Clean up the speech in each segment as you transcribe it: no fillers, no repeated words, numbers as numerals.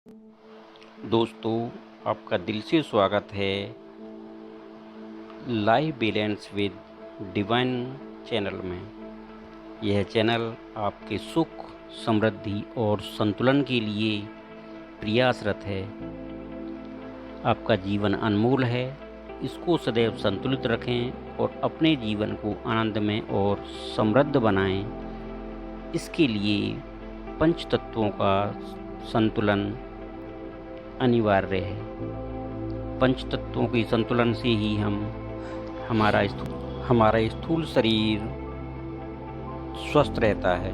दोस्तों, आपका दिल से स्वागत है life balance with divine channel में। यह चैनल आपके सुख, समृद्धि और संतुलन के लिए प्रयासरत है। आपका जीवन अनमोल है, इसको सदैव संतुलित रखें और अपने जीवन को आनंदमय और समृद्ध बनाएं। इसके लिए पंच तत्वों का संतुलन अनिवार्य है। पंच तत्वों के संतुलन से ही हमारा स्थूल शरीर स्वस्थ रहता है।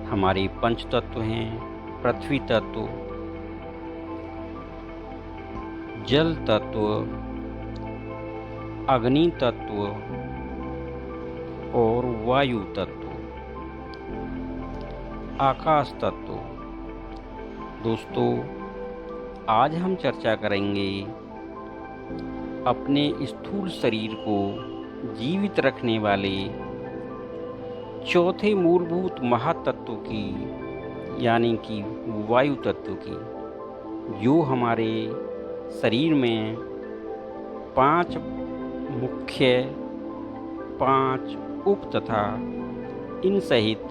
हमारे पंच तत्व हैं पृथ्वी तत्व, जल तत्व, अग्नि तत्व और वायु तत्व, आकाश तत्व। दोस्तों, आज हम चर्चा करेंगे अपने स्थूल शरीर को जीवित रखने वाले चौथे मूलभूत महातत्व की, यानी कि वायु तत्व की, जो हमारे शरीर में 5 मुख्य, 5 उप तथा इन सहित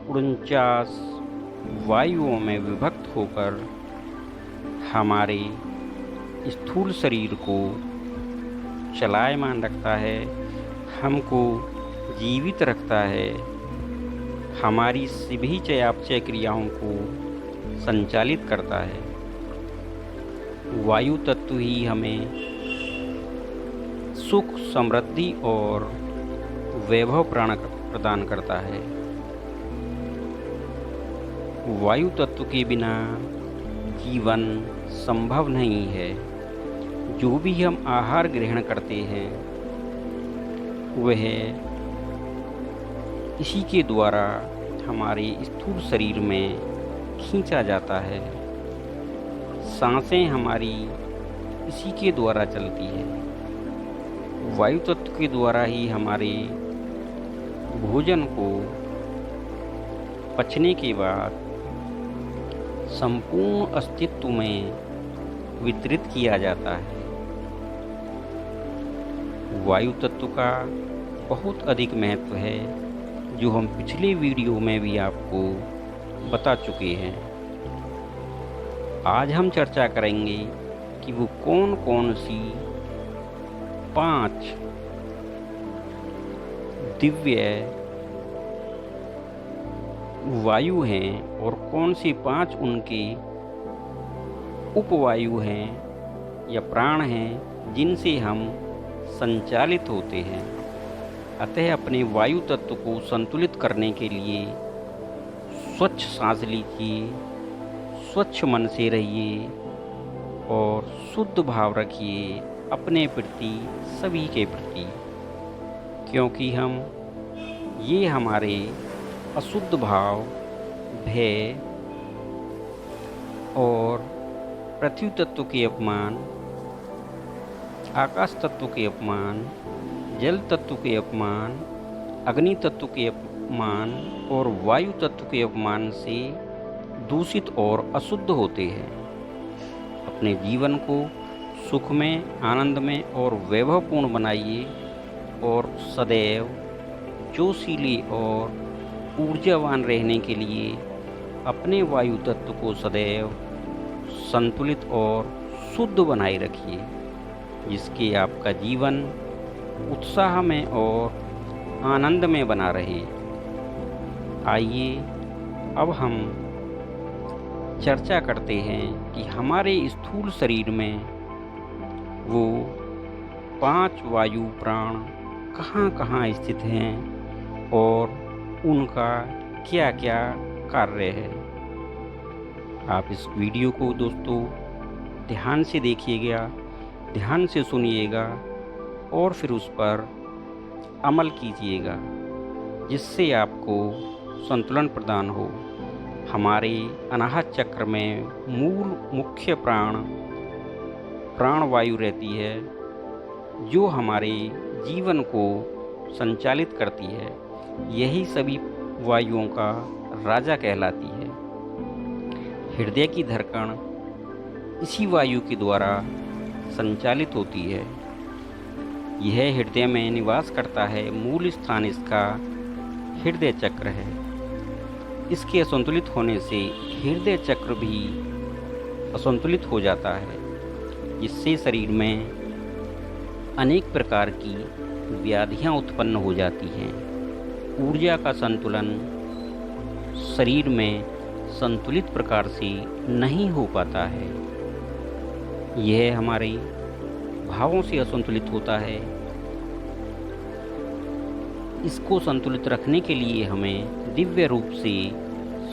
49 वायुओं में विभक्त होकर हमारे स्थूल शरीर को चलायमान रखता है, हमको जीवित रखता है, हमारी सभी चयापचय क्रियाओं को संचालित करता है। वायु तत्व ही हमें सुख, समृद्धि और वैभव प्रदान करता है। वायु तत्व के बिना जीवन संभव नहीं है। जो भी हम आहार ग्रहण करते हैं वह इसी के द्वारा हमारे स्थूल शरीर में खींचा जाता है। सांसें हमारी इसी के द्वारा चलती है। वायु तत्व के द्वारा ही हमारे भोजन को पचने के बाद संपूर्ण अस्तित्व में वितरित किया जाता है। वायु तत्व का बहुत अधिक महत्व है, जो हम पिछले वीडियो में भी आपको बता चुके हैं। आज हम चर्चा करेंगे कि वो कौन कौन सी 5 दिव्य वायु हैं और कौन सी 5 उनके उपवायु हैं या प्राण हैं जिनसे हम संचालित होते हैं। अतः अपने वायु तत्व को संतुलित करने के लिए स्वच्छ सांस लीजिए, स्वच्छ मन से रहिए और शुद्ध भाव रखिए अपने प्रति, सभी के प्रति, क्योंकि ये हमारे अशुद्ध भाव, भय और पृथ्वी तत्व के अपमान, आकाश तत्व के अपमान, जल तत्व के अपमान, अग्नि तत्व के अपमान और वायु तत्व के अपमान से दूषित और अशुद्ध होते हैं। अपने जीवन को सुख में, आनंद में और वैभवपूर्ण बनाइए और सदैव जोशीले और ऊर्जावान रहने के लिए अपने वायु तत्व को सदैव संतुलित और शुद्ध बनाए रखिए, जिसके आपका जीवन उत्साह में और आनंद में बना रहे। आइए अब हम चर्चा करते हैं कि हमारे स्थूल शरीर में वो 5 वायु प्राण कहाँ कहाँ स्थित हैं और उनका क्या क्या कार्य है। आप इस वीडियो को दोस्तों ध्यान से देखिएगा, ध्यान से सुनिएगा और फिर उस पर अमल कीजिएगा, जिससे आपको संतुलन प्रदान हो। हमारे अनाहत चक्र में मुख्य प्राण वायु रहती है, जो हमारे जीवन को संचालित करती है। यही सभी वायुओं का राजा कहलाती है। हृदय की धड़कन इसी वायु के द्वारा संचालित होती है। यह हृदय में निवास करता है। मूल स्थान इसका हृदय चक्र है। इसके असंतुलित होने से हृदय चक्र भी असंतुलित हो जाता है, जिससे शरीर में अनेक प्रकार की व्याधियां उत्पन्न हो जाती हैं। ऊर्जा का संतुलन शरीर में संतुलित प्रकार से नहीं हो पाता है। यह हमारे भावों से असंतुलित होता है। इसको संतुलित रखने के लिए हमें दिव्य रूप से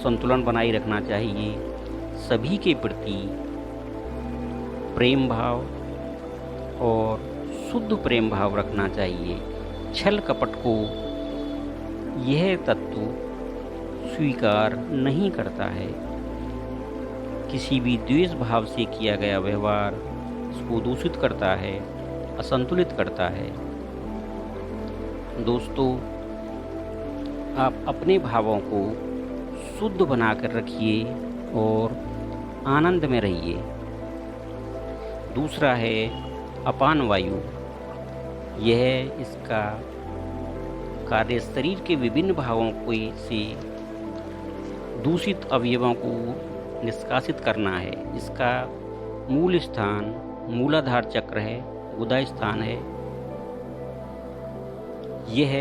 संतुलन बनाए रखना चाहिए। सभी के प्रति प्रेम भाव और शुद्ध प्रेम भाव रखना चाहिए। छल कपट को यह तत्व स्वीकार नहीं करता है। किसी भी द्वेष भाव से किया गया व्यवहार उसको दूषित करता है, असंतुलित करता है। दोस्तों, आप अपने भावों को शुद्ध बनाकर रखिए और आनंद में रहिए। दूसरा है अपान वायु। यह इसका कार्य शरीर के विभिन्न भावों को से दूषित अवयवों को निष्कासित करना है। इसका मूल स्थान मूलाधार चक्र है, गुदा स्थान है। यह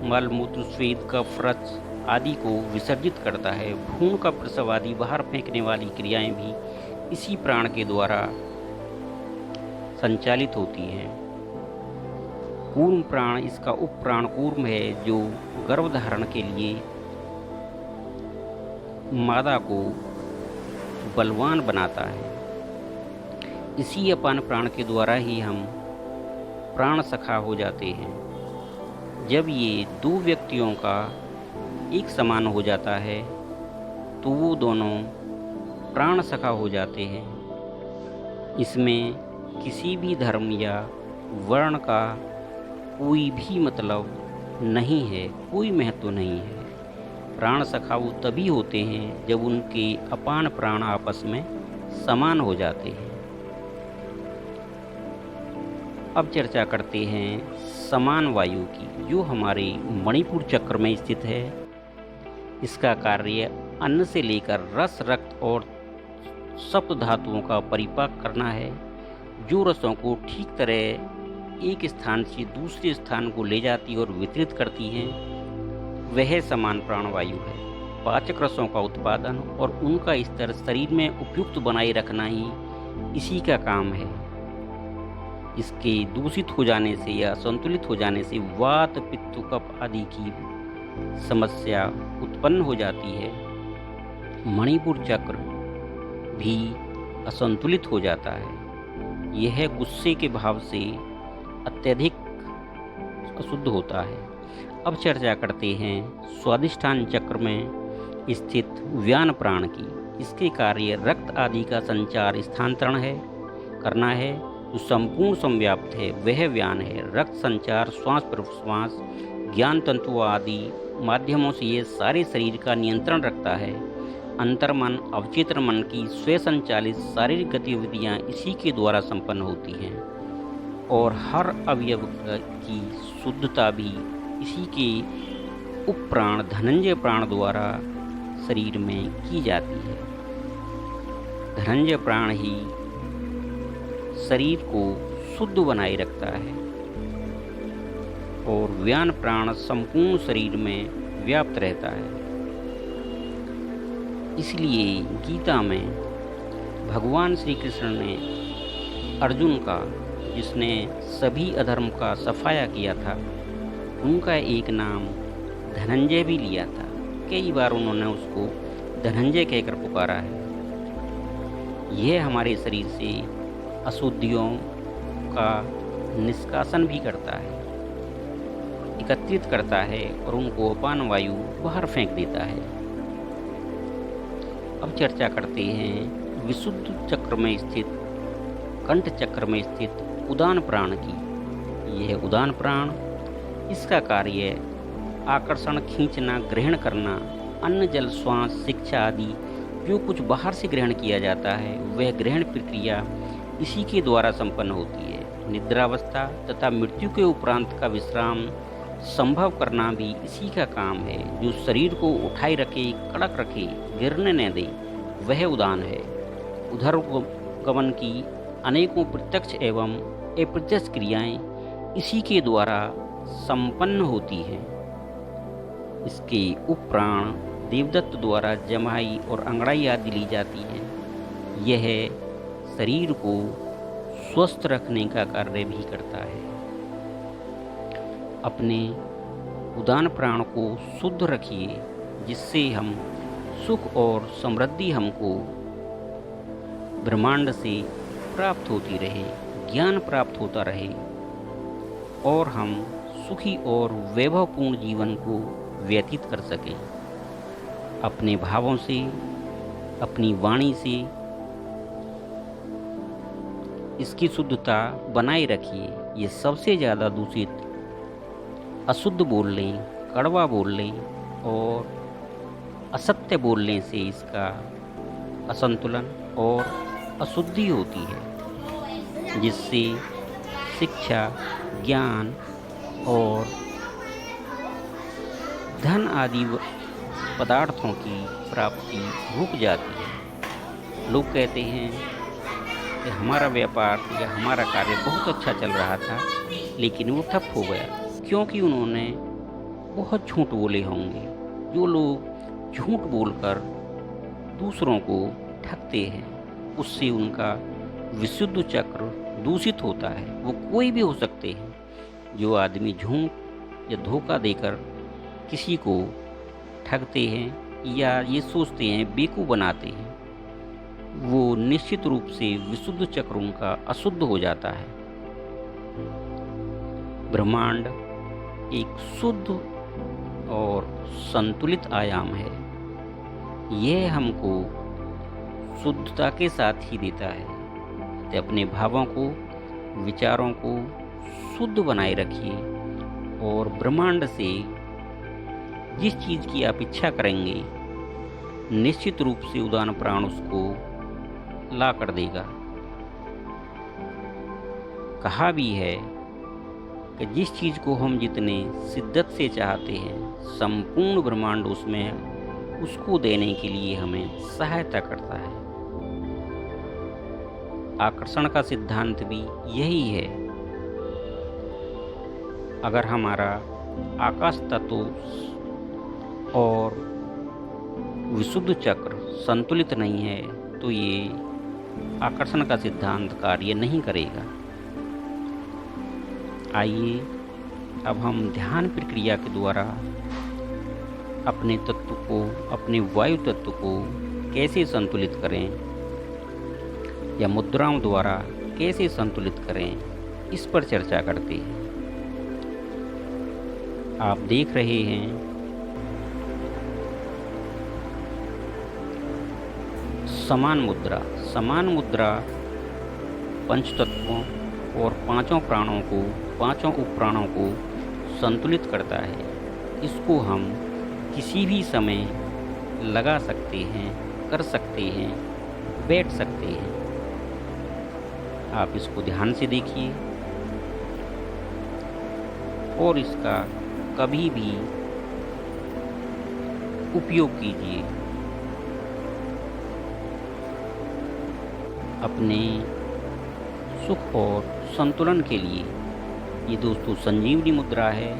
मल मूत्र स्वेद कफ रज आदि को विसर्जित करता है। भ्रूण का प्रसव आदि बाहर फेंकने वाली क्रियाएं भी इसी प्राण के द्वारा संचालित होती हैं। कूर्म प्राण इसका उपप्राण कूर्म है, जो गर्भधारण के लिए मादा को बलवान बनाता है। इसी अपान प्राण के द्वारा ही हम प्राण सखा हो जाते हैं। जब ये दो व्यक्तियों का एक समान हो जाता है तो वो दोनों प्राण सखा हो जाते हैं। इसमें किसी भी धर्म या वर्ण का कोई भी मतलब नहीं है, कोई महत्व नहीं है। प्राण सखा वो तभी होते हैं जब उनके अपान प्राण आपस में समान हो जाते हैं। अब चर्चा करते हैं समान वायु की, जो हमारे मणिपुर चक्र में स्थित है। इसका कार्य अन्न से लेकर रस, रक्त और सप्त धातुओं का परिपाक करना है। जो रसों को ठीक तरह एक स्थान से दूसरे स्थान को ले जाती और वितरित करती हैं, वह समान प्राणवायु है। पाचक रसों का उत्पादन और उनका स्तर शरीर में उपयुक्त बनाए रखना ही इसी का काम है। इसके दूषित हो जाने से या संतुलित हो जाने से वात, पित्त, कफ आदि की समस्या उत्पन्न हो जाती है। मणिपुर चक्र भी असंतुलित हो जाता है। यह गुस्से के भाव से अत्यधिक अशुद्ध होता है। अब चर्चा करते हैं स्वादिष्ठान चक्र में स्थित व्यान प्राण की। इसके कार्य रक्त आदि का संचार स्थानांतरण है करना है। जो संपूर्ण संव्याप्त है वह व्यान है। रक्त संचार, श्वास प्रश्वास, ज्ञान तंतु आदि माध्यमों से ये सारे शरीर का नियंत्रण रखता है। अंतर्मन, अवचेतन मन की स्वसंचालित शारीरिक गतिविधियाँ इसी के द्वारा संपन्न होती हैं और हर अवयव की शुद्धता भी इसी के उपप्राण धनंजय प्राण द्वारा शरीर में की जाती है। धनंजय प्राण ही शरीर को शुद्ध बनाए रखता है और व्यान प्राण संपूर्ण शरीर में व्याप्त रहता है। इसलिए गीता में भगवान श्री कृष्ण ने अर्जुन का, जिसने सभी अधर्म का सफाया किया था, उनका एक नाम धनंजय भी लिया था। कई बार उन्होंने उसको धनंजय कहकर पुकारा है। यह हमारे शरीर से अशुद्धियों का निष्कासन भी करता है, एकत्रित करता है और उनको अपान वायु बाहर फेंक देता है। अब चर्चा करते हैं विशुद्ध चक्र में स्थित, कंठ चक्र में स्थित उदान प्राण की। यह उदान प्राण, इसका कार्य आकर्षण, खींचना, ग्रहण करना, अन्न, जल, श्वास, शिक्षा आदि जो कुछ बाहर से ग्रहण किया जाता है वह ग्रहण प्रक्रिया इसी के द्वारा संपन्न होती है। निद्रावस्था तथा मृत्यु के उपरांत का विश्राम संभव करना भी इसी का काम है। जो शरीर को उठाए रखे, कड़क रखे, गिरने न दे, वह उदान है। उधर गमन की अनेकों प्रत्यक्ष एवं अप्रत्यक्ष क्रियाएं इसी के द्वारा संपन्न होती हैं। इसके उपप्राण देवदत्त द्वारा जमाई और अंगड़ाई आदि ली जाती है। यह शरीर को स्वस्थ रखने का कार्य भी करता है। अपने उदान प्राण को शुद्ध रखिए, जिससे हम सुख और समृद्धि हमको ब्रह्मांड से प्राप्त होती रहे, ज्ञान प्राप्त होता रहे और हम सुखी और वैभवपूर्ण जीवन को व्यतीत कर सकें। अपने भावों से, अपनी वाणी से इसकी शुद्धता बनाए रखिए। ये सबसे ज़्यादा दूषित अशुद्ध बोलने, कड़वा बोलने और असत्य बोलने से इसका असंतुलन और अशुद्धि होती है, जिससे शिक्षा, ज्ञान और धन आदि पदार्थों की प्राप्ति रुक जाती है। लोग कहते हैं कि हमारा व्यापार या हमारा कार्य बहुत अच्छा चल रहा था, लेकिन वो ठप हो गया, क्योंकि उन्होंने बहुत झूठ बोले होंगे। जो लोग झूठ बोलकर दूसरों को ठगते हैं, उससे उनका विशुद्ध चक्र दूषित होता है। वो कोई भी हो सकते हैं। जो आदमी झूठ या धोखा देकर किसी को ठगते हैं या ये सोचते हैं, बेवकूफ़ बनाते हैं, वो निश्चित रूप से विशुद्ध चक्र उनका अशुद्ध हो जाता है। ब्रह्मांड एक शुद्ध और संतुलित आयाम है। यह हमको शुद्धता के साथ ही देता है। तो अपने भावों को, विचारों को शुद्ध बनाए रखिए और ब्रह्मांड से जिस चीज़ की आप इच्छा करेंगे, निश्चित रूप से उदान प्राण उसको ला कर देगा। कहा भी है कि जिस चीज़ को हम जितने शिद्दत से चाहते हैं, संपूर्ण ब्रह्मांड उसमें उसको देने के लिए हमें सहायता करता है। आकर्षण का सिद्धांत भी यही है। अगर हमारा आकाश तत्व और विशुद्ध चक्र संतुलित नहीं है, तो ये आकर्षण का सिद्धांत कार्य नहीं करेगा। आइए अब हम ध्यान प्रक्रिया के द्वारा अपने तत्व को, अपने वायु तत्व को कैसे संतुलित करें या मुद्राओं द्वारा कैसे संतुलित करें, इस पर चर्चा करते हैं। आप देख रहे हैं समान मुद्रा। समान मुद्रा पंच तत्वों और पांचों प्राणों को, पांचों उपप्राणों को संतुलित करता है। इसको हम किसी भी समय लगा सकते हैं, कर सकते हैं, बैठ सकते हैं। आप इसको ध्यान से देखिए और इसका कभी भी उपयोग कीजिए। अपने सुख और संतुलन के लिए ये दोस्तों संजीवनी मुद्रा है,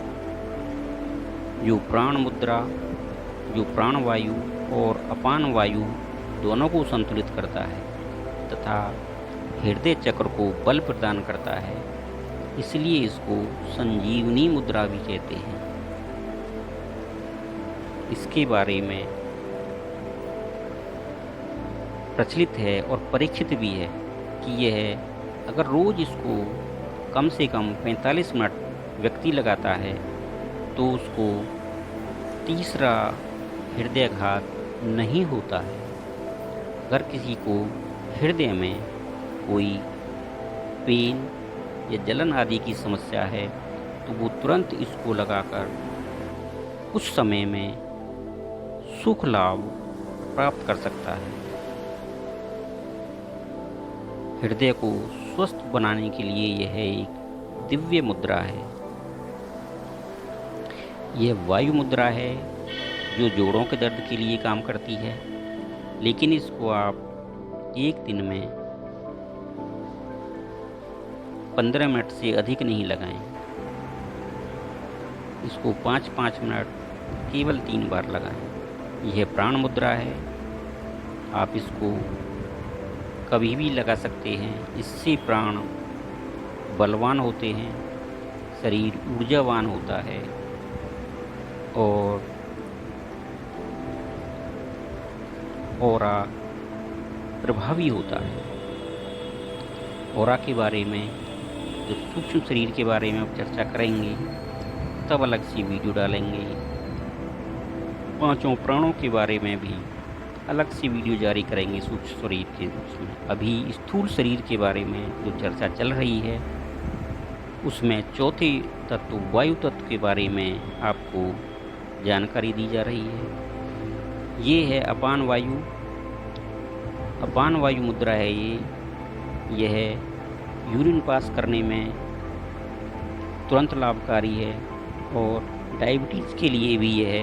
जो प्राण मुद्रा, जो प्राण वायु और अपान वायु दोनों को संतुलित करता है तथा हृदय चक्र को बल प्रदान करता है। इसलिए इसको संजीवनी मुद्रा भी कहते हैं। इसके बारे में प्रचलित है और परीक्षित भी है कि यह अगर रोज़ इसको कम से कम 45 मिनट व्यक्ति लगाता है तो उसको तीसरा हृदयाघात नहीं होता है। अगर किसी को हृदय में कोई पेन या जलन आदि की समस्या है तो वो तुरंत इसको लगाकर कुछ समय में सुख लाभ प्राप्त कर सकता है। हृदय को स्वस्थ बनाने के लिए यह एक दिव्य मुद्रा है। यह वायु मुद्रा है जो जोड़ों के दर्द के लिए काम करती है, लेकिन इसको आप एक दिन में 15 मिनट से अधिक नहीं लगाएं। इसको 5-5 मिनट केवल 3 बार लगाएं। यह प्राण मुद्रा है। आप इसको कभी भी लगा सकते हैं। इससे प्राण बलवान होते हैं, शरीर ऊर्जावान होता है और ऑरा प्रभावी होता है। ऑरा के बारे में, जब सूक्ष्म शरीर के बारे में आप चर्चा करेंगे तब अलग सी वीडियो डालेंगे। 5 प्राणों के बारे में भी अलग सी वीडियो जारी करेंगे सूक्ष्म शरीर के उसमें। अभी स्थूल शरीर के बारे में जो चर्चा चल रही है उसमें चौथे तत्व वायु तत्व के बारे में आपको जानकारी दी जा रही है। ये है अपान वायु। अपान वायु मुद्रा है ये। यह यूरिन पास करने में तुरंत लाभकारी है और डायबिटीज़ के लिए भी यह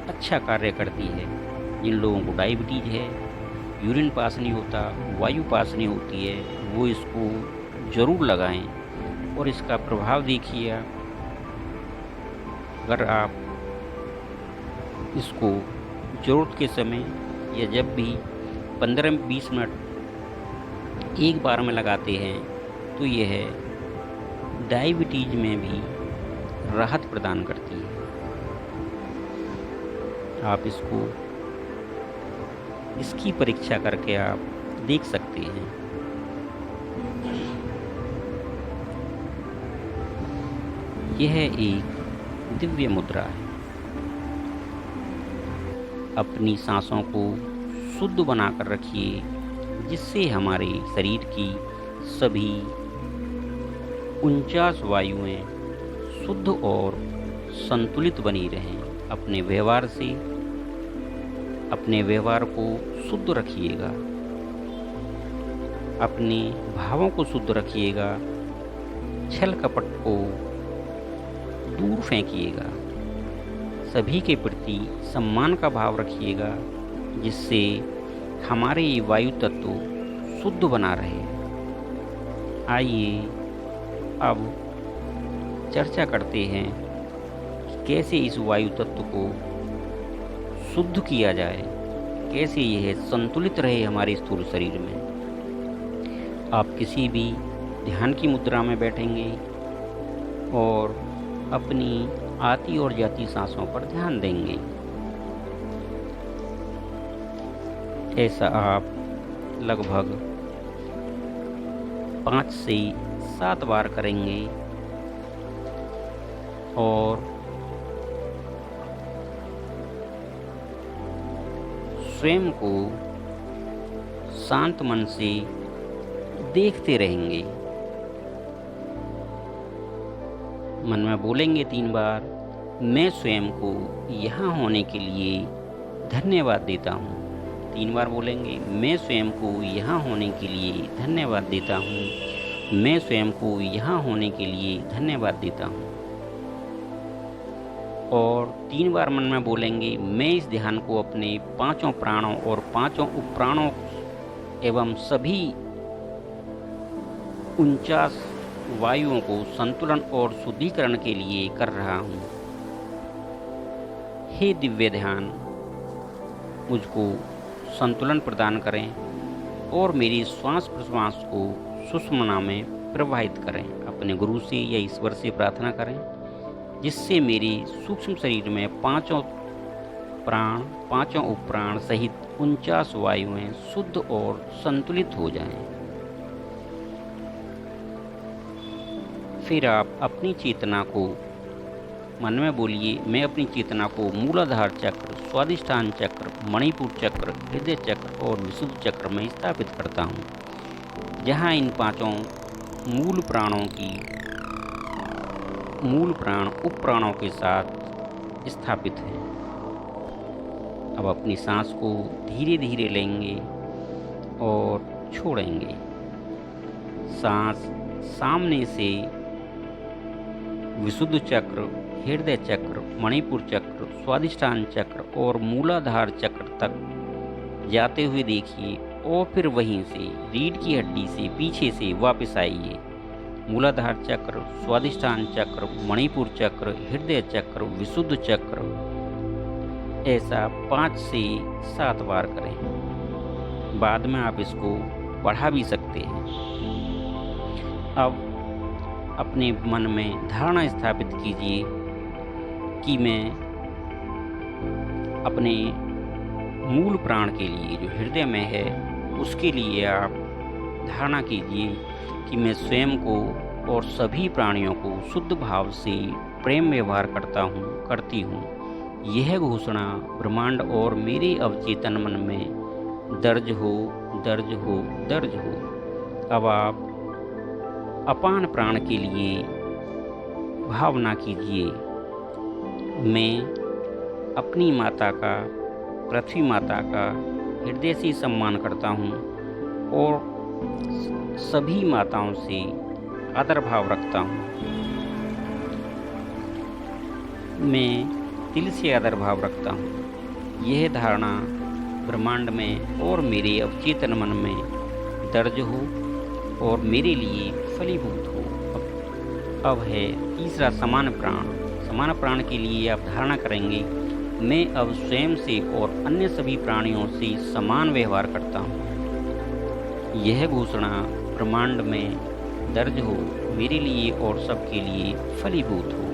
अच्छा कार्य करती है। जिन लोगों को डायबिटीज़ है, यूरिन पास नहीं होता, वायु पास नहीं होती है, वो इसको ज़रूर लगाएं और इसका प्रभाव देखिए। अगर आप इसको ज़रूरत के समय या जब भी 15-20 मिनट एक बार में लगाते हैं तो यह डायबिटीज में भी राहत प्रदान करती है। आप इसकी परीक्षा करके आप देख सकते हैं। यह एक दिव्य मुद्रा है। अपनी सांसों को शुद्ध बनाकर रखिए, जिससे हमारे शरीर की सभी 49 वायुएं शुद्ध और संतुलित बनी रहें। अपने व्यवहार को शुद्ध रखिएगा, अपने भावों को शुद्ध रखिएगा, छल कपट को दूर फेंकिएगा, सभी के प्रति सम्मान का भाव रखिएगा, जिससे हमारे ये वायु तत्व शुद्ध बना रहे। आइए अब चर्चा करते हैं कि कैसे इस वायु तत्व को शुद्ध किया जाए, कैसे यह संतुलित रहे हमारे स्थूल शरीर में। आप किसी भी ध्यान की मुद्रा में बैठेंगे और अपनी आती और जाती सांसों पर ध्यान देंगे। ऐसा आप लगभग 5 से 7 बार करेंगे और स्वयं को शांत मन से देखते रहेंगे। मन में बोलेंगे 3 बार, मैं स्वयं को यहाँ होने के लिए धन्यवाद देता हूँ। 3 बार बोलेंगे, मैं स्वयं को यहाँ होने के लिए धन्यवाद देता हूँ। मैं स्वयं को यहाँ होने के लिए धन्यवाद देता हूँ। और 3 बार मन में बोलेंगे, मैं इस ध्यान को अपने 5 प्राणों और 5 उपप्राणों एवं सभी 49 वायुओं को संतुलन और शुद्धिकरण के लिए कर रहा हूँ। हे दिव्य ध्यान, मुझको संतुलन प्रदान करें और मेरी श्वास प्रश्वास को सुषुम्ना में प्रवाहित करें। अपने गुरु से या ईश्वर से प्रार्थना करें, जिससे मेरे सूक्ष्म शरीर में 5 प्राण, 5 उपप्राण सहित 49 वायुएं शुद्ध और संतुलित हो जाएं। फिर आप अपनी चेतना को मन में बोलिए, मैं अपनी चेतना को मूलाधार चक्र, स्वादिष्ठान चक्र, मणिपुर चक्र, हृदय चक्र और विशुद्ध चक्र में स्थापित करता हूँ, जहाँ इन 5 मूल प्राणों की मूल प्राण उप प्राणों के साथ स्थापित हैं। अब अपनी सांस को धीरे धीरे लेंगे और छोड़ेंगे। सांस सामने से विशुद्ध चक्र, हृदय चक्र, मणिपुर चक्र, स्वादिष्ठान चक्र और मूलाधार चक्र तक जाते हुए देखिए और फिर वहीं से रीढ़ की हड्डी से पीछे से वापस आइए। मूलाधार चक्र, स्वादिष्ठान चक्र, मणिपुर चक्र, हृदय चक्र, विशुद्ध चक्र, ऐसा 5 से 7 बार करें। बाद में आप इसको बढ़ा भी सकते हैं। अब अपने मन में धारणा स्थापित कीजिए कि मैं अपने मूल प्राण के लिए जो हृदय में है उसके लिए आप धारणा कीजिए कि मैं स्वयं को और सभी प्राणियों को शुद्ध भाव से प्रेम व्यवहार करती हूँ। यह घोषणा ब्रह्मांड और मेरे अवचेतन मन में दर्ज हो। अब आप अपान प्राण के लिए भावना कीजिए। मैं अपनी माता का, पृथ्वी माता का हृदय से सम्मान करता हूँ और सभी माताओं से आदर भाव रखता हूँ। मैं दिल से आदर भाव रखता हूँ। यह धारणा ब्रह्मांड में और मेरे अवचेतन मन में दर्ज हो और मेरे लिए फलीभूत हो। अब है तीसरा समान प्राण। समान प्राण के लिए आप धारणा करेंगे, मैं अब स्वयं से और अन्य सभी प्राणियों से समान व्यवहार करता हूँ। यह घोषणा ब्रह्मांड में दर्ज हो, मेरे लिए और सबके लिए फलीभूत हो।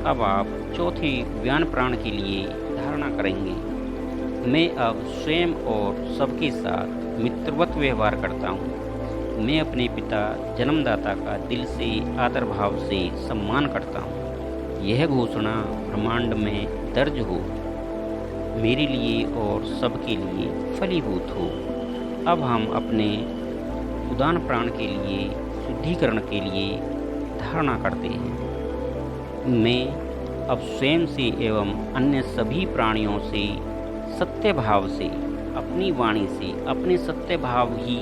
अब आप चौथे ज्ञान प्राण के लिए धारणा करेंगे, मैं अब स्वयं और सबके साथ मित्रवत व्यवहार करता हूँ। मैं अपने पिता जन्मदाता का दिल से आदर भाव से सम्मान करता हूँ। यह घोषणा ब्रह्मांड में दर्ज हो, मेरे लिए और सबके लिए फलीभूत हो। अब हम अपने उदान प्राण के लिए शुद्धिकरण के लिए धारणा करते हैं, मैं अब स्वयं से एवं अन्य सभी प्राणियों से सत्य भाव से, अपनी वाणी से अपने सत्य भाव ही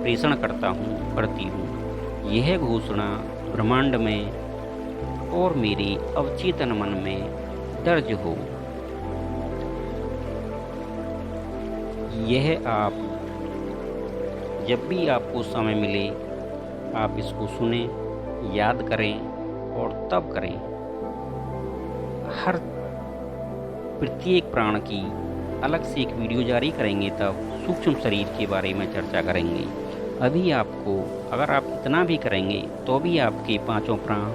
प्रेषण करती हूँ। यह घोषणा ब्रह्मांड में और मेरे अवचेतन मन में दर्ज हो। यह आप जब भी आपको समय मिले आप इसको सुने, याद करें और तब करें। हर प्रत्येक प्राण की अलग से एक वीडियो जारी करेंगे, तब सूक्ष्म शरीर के बारे में चर्चा करेंगे। अभी आपको अगर आप इतना भी करेंगे तो भी आपके पांचों प्राण,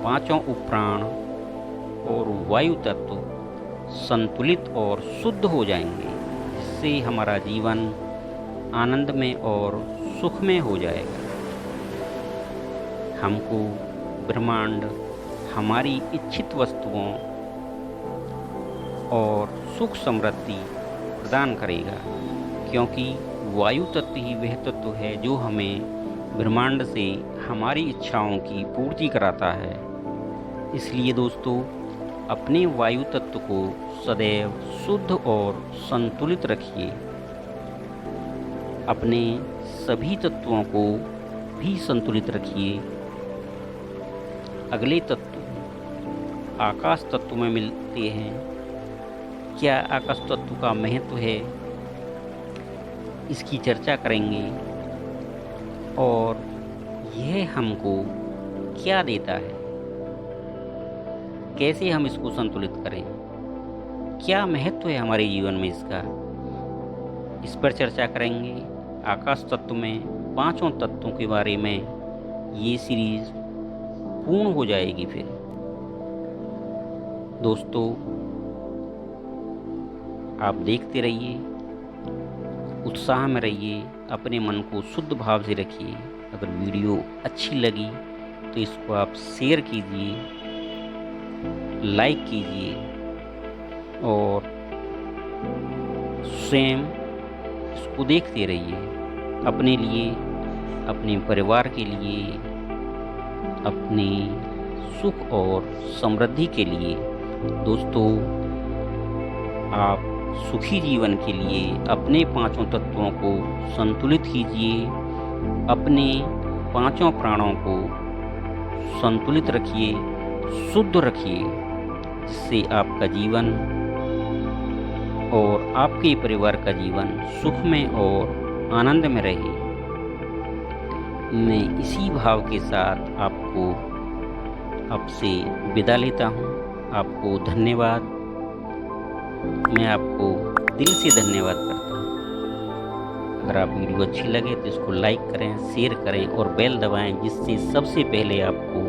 पांचों उपप्राण और वायु तत्व संतुलित और शुद्ध हो जाएंगे, जिससे हमारा जीवन आनंदमय और सुखमय हो जाएगा। हमको ब्रह्मांड हमारी इच्छित वस्तुओं और सुख समृद्धि प्रदान करेगा, क्योंकि वायु तत्व ही वह तत्व है जो हमें ब्रह्मांड से हमारी इच्छाओं की पूर्ति कराता है। इसलिए दोस्तों, अपने वायु तत्व को सदैव शुद्ध और संतुलित रखिए। अपने सभी तत्वों को भी संतुलित रखिए। अगले तत्व आकाश तत्व में मिलते हैं। क्या आकाश तत्व का महत्व है, इसकी चर्चा करेंगे और यह हमको क्या देता है, कैसे हम इसको संतुलित करें, क्या महत्व है हमारे जीवन में इसका, इस पर चर्चा करेंगे। आकाश तत्व में पांचों तत्वों के बारे में ये सीरीज पूर्ण हो जाएगी। फिर दोस्तों, आप देखते रहिए, उत्साह में रहिए, अपने मन को शुद्ध भाव से रखिए। अगर वीडियो अच्छी लगी तो इसको आप शेयर कीजिए, लाइक कीजिए और स्वयं इसको देखते रहिए। अपने लिए, अपने परिवार के लिए, अपने सुख और समृद्धि के लिए। दोस्तों, आप सुखी जीवन के लिए अपने पांचों तत्वों को संतुलित कीजिए, अपने पांचों प्राणों को संतुलित रखिए, शुद्ध रखिए, जिससे आपका जीवन और आपके परिवार का जीवन सुख में और आनंद में रहे। मैं इसी भाव के साथ आपसे विदा लेता हूँ। आपको धन्यवाद। मैं आपको दिल से धन्यवाद करता हूँ। अगर आप वीडियो अच्छी लगे तो इसको लाइक करें, शेयर करें और बेल दबाएं, जिससे सबसे पहले आपको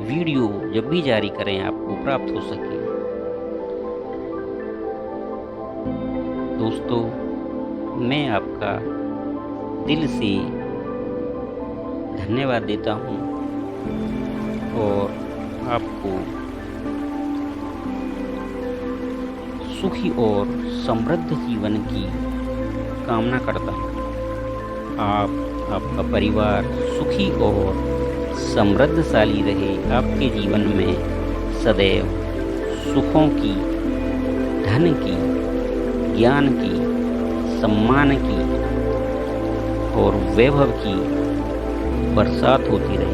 वीडियो जब भी जारी करें आपको प्राप्त हो सके। दोस्तों, मैं आपका दिल से धन्यवाद देता हूँ और आपको सुखी और समृद्ध जीवन की कामना करता हूँ। आपका परिवार सुखी और समृद्धशाली रहे। आपके जीवन में सदैव सुखों की, धन की, ज्ञान की, सम्मान की और वैभव की बरसात होती रहे।